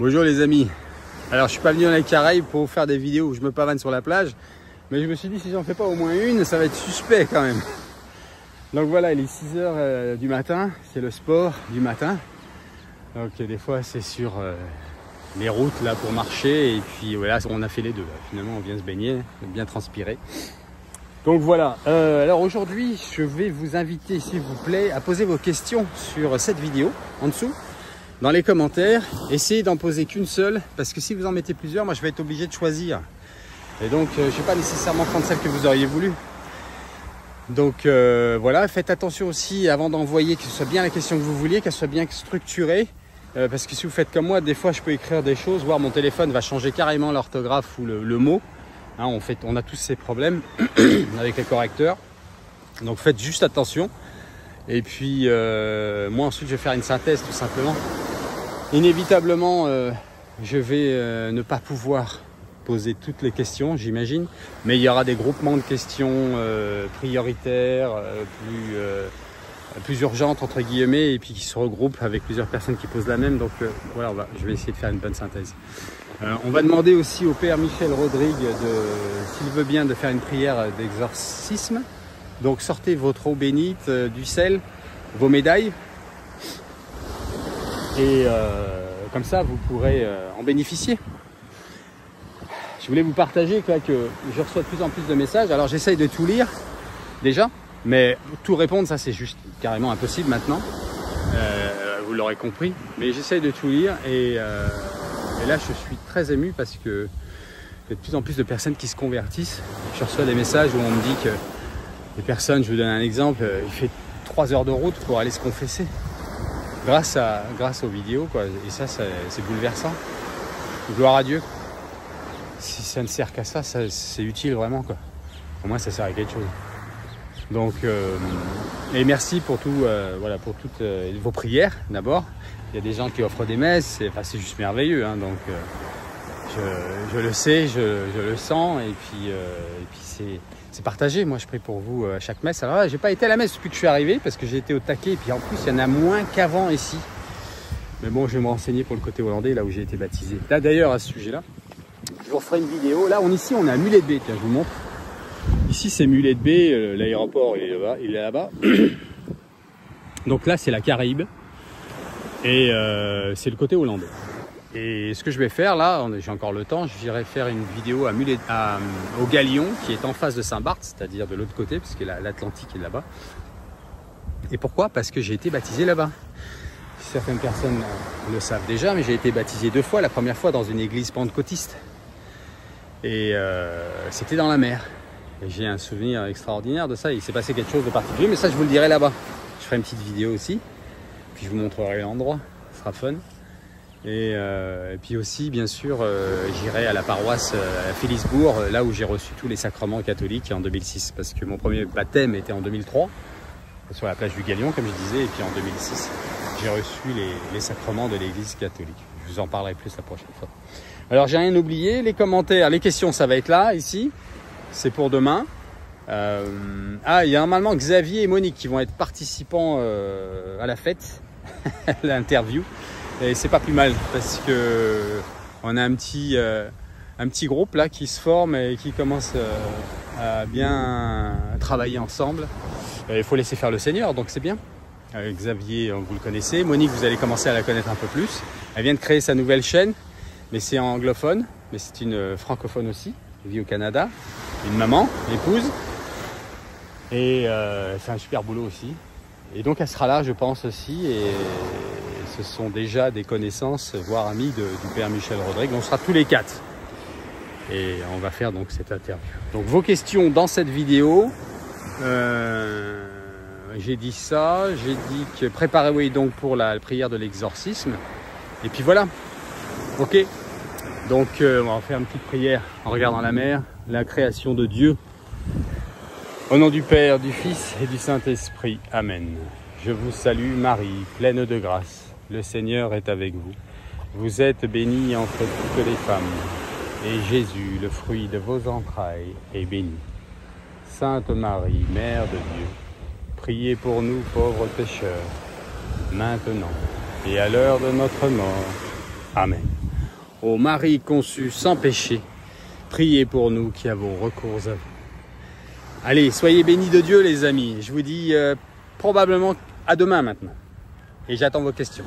Bonjour les amis. Alors je suis pas venu dans les Caraïbes pour faire des vidéos où je me pavane sur la plage, mais je me suis dit si j'en fais pas au moins une, ça va être suspect quand même. Donc voilà, il est 6 h du matin, c'est le sport du matin. Donc des fois c'est sur les routes là pour marcher et puis voilà, on a fait les deux. Là. Finalement on vient se baigner, bien transpirer. Donc voilà, alors aujourd'hui je vais vous inviter s'il vous plaît à poser vos questions sur cette vidéo en dessous. Dans les commentaires, essayez d'en poser qu'une seule, parce que si vous en mettez plusieurs, moi je vais être obligé de choisir. Et donc je ne vais pas nécessairement prendre celle que vous auriez voulu. Donc voilà, faites attention aussi avant d'envoyer que ce soit bien la question que vous vouliez, qu'elle soit bien structurée. Parce que si vous faites comme moi, des fois je peux écrire des choses, voire mon téléphone va changer carrément l'orthographe ou le mot. Hein, on a tous ces problèmes avec les correcteurs. Donc faites juste attention. Et puis moi ensuite je vais faire une synthèse tout simplement. Inévitablement je vais ne pas pouvoir poser toutes les questions j'imagine, mais il y aura des groupements de questions prioritaires, plus urgentes entre guillemets, et puis qui se regroupent avec plusieurs personnes qui posent la même. Donc voilà, je vais essayer de faire une bonne synthèse. On va demander aussi au père Michel Rodrigue s'il veut bien de faire une prière d'exorcisme. Donc sortez votre eau bénite, du sel, vos médailles et comme ça vous pourrez en bénéficier. Je voulais vous partager que je reçois de plus en plus de messages. Alors j'essaye de tout lire déjà, mais tout répondre ça c'est juste carrément impossible maintenant. Vous l'aurez compris, mais j'essaye de tout lire et là je suis très ému parce que il y a de plus en plus de personnes qui se convertissent. Je reçois des messages où on me dit que les personnes, je vous donne un exemple, il fait 3 heures de route pour aller se confesser grâce aux vidéos quoi. Et ça c'est bouleversant. Gloire à Dieu. Si ça ne sert qu'à ça, c'est utile vraiment quoi. Au moins ça sert à quelque chose. Donc et merci pour tout, voilà, pour toutes vos prières d'abord. Il y a des gens qui offrent des messes, c'est juste merveilleux hein, donc je le sais, je le sens et puis c'est partagé. Moi je prie pour vous à chaque messe. Alors là, j'ai pas été à la messe depuis que je suis arrivé parce que j'ai été au taquet et puis en plus il y en a moins qu'avant ici. Mais bon, je vais me renseigner pour le côté hollandais là où j'ai été baptisé. Là d'ailleurs à ce sujet-là, je vous referai une vidéo. Là ici on est à Mulet de Bay, tiens je vous montre. Ici c'est Mulet de Bay, l'aéroport il est là-bas. Donc là c'est la Caraïbe et c'est le côté hollandais. Et ce que je vais faire là, j'ai encore le temps, j'irai faire une vidéo au Galion qui est en face de Saint-Barth, c'est-à-dire de l'autre côté, parce que l'Atlantique est là-bas. Et pourquoi? Parce que j'ai été baptisé là-bas. Certaines personnes le savent déjà, mais j'ai été baptisé 2 fois. La première fois dans une église pentecôtiste. Et c'était dans la mer. Et j'ai un souvenir extraordinaire de ça. Il s'est passé quelque chose de particulier, mais ça je vous le dirai là-bas. Je ferai une petite vidéo aussi. Puis je vous montrerai l'endroit. Ce sera fun. Et puis aussi, bien sûr, j'irai à la paroisse à Philipsbourg, là où j'ai reçu tous les sacrements catholiques en 2006. Parce que mon premier baptême était en 2003, sur la plage du Galion, comme je disais. Et puis en 2006, j'ai reçu les sacrements de l'église catholique. Je vous en parlerai plus la prochaine fois. Alors, j'ai rien oublié. Les commentaires, les questions, ça va être là, ici. C'est pour demain. Il y a normalement Xavier et Monique qui vont être participants à la fête, à l'interview. Et c'est pas plus mal parce que on a un petit groupe là qui se forme et qui commence à bien travailler ensemble. Il faut laisser faire le Seigneur, donc c'est bien. Xavier, vous le connaissez. Monique, vous allez commencer à la connaître un peu plus. Elle vient de créer sa nouvelle chaîne, mais c'est anglophone, mais c'est une francophone aussi. Elle vit au Canada. Une maman, épouse. Et elle fait un super boulot aussi. Et donc elle sera là, je pense aussi. Et ce sont déjà des connaissances, voire amis du père Michel Rodrigue. On sera tous les 4. Et on va faire donc cette interview. Donc vos questions dans cette vidéo. J'ai dit ça. J'ai dit que préparez-vous donc pour la prière de l'exorcisme. Et puis voilà. Ok. Donc on va faire une petite prière en regardant la mer, la création de Dieu. Au nom du Père, du Fils et du Saint-Esprit. Amen. Je vous salue Marie, pleine de grâce. Le Seigneur est avec vous. Vous êtes bénie entre toutes les femmes. Et Jésus, le fruit de vos entrailles, est béni. Sainte Marie, Mère de Dieu, priez pour nous pauvres pécheurs, maintenant et à l'heure de notre mort. Amen. Ô Marie conçue sans péché, priez pour nous qui avons recours à vous. Allez, soyez bénis de Dieu les amis. Je vous dis probablement à demain maintenant. Et j'attends vos questions.